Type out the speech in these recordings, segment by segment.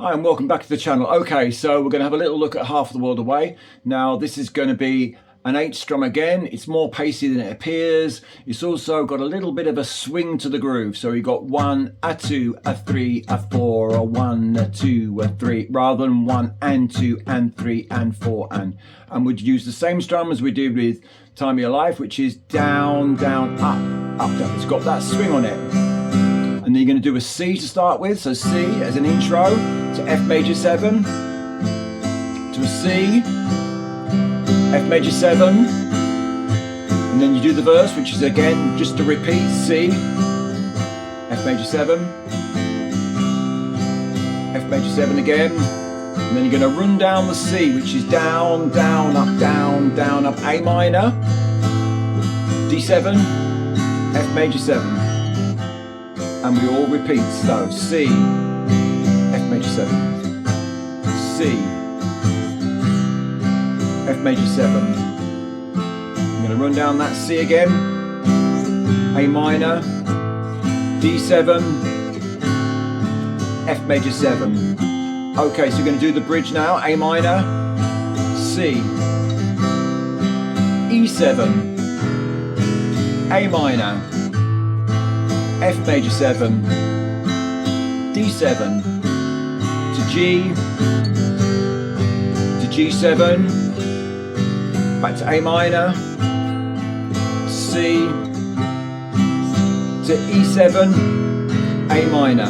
Hi and welcome back to the channel. Okay, so we're going to have a little look at Half the World Away. Now this is going to be an 8 strum again. It's more pacey than it appears. It's also got a little bit of a swing to the groove. So you got 1, a 2, a 3, a 4, a 1, a 2, a 3, rather than 1 and 2 and 3 and 4 and we'd use the same strum as we did with Time of Your Life, which is down, down, up, up, down. It's got that swing on it. And then you're going to do a C to start with, so C as an intro to F major 7, to a C, F major 7, and then you do the verse, which is again just a repeat, C, F major 7, F major 7 again, and then you're going to run down the C, which is down, down, up, down, down, up, A minor, D7, F major 7. And we all repeat, so C, F major 7, C, F major 7. I'm going to run down that C again, A minor, D7, F major 7. Okay, so you're going to do the bridge now, A minor, C, E7, A minor, F major 7, D7, to G, to G7, back to A minor, C, to E7, A minor,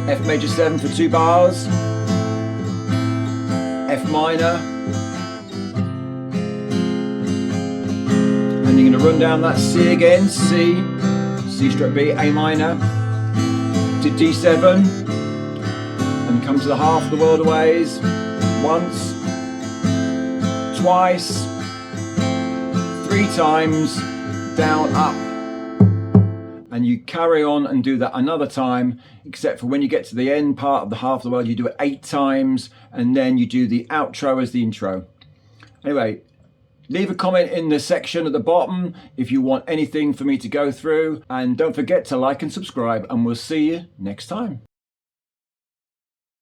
F major 7 for 2 bars, F minor, and you're going to run down that C again, C, C stroke B, A minor, to D7, and come to the Half of the World Aways, once, twice, 3 times, down, up, and you carry on and do that another time, except for when you get to the end part of the Half of the World, you do it 8 times, and then you do the outro as the intro. Anyway, leave a comment in the section at the bottom if you want anything for me to go through, and don't forget to like and subscribe, and we'll see you next time.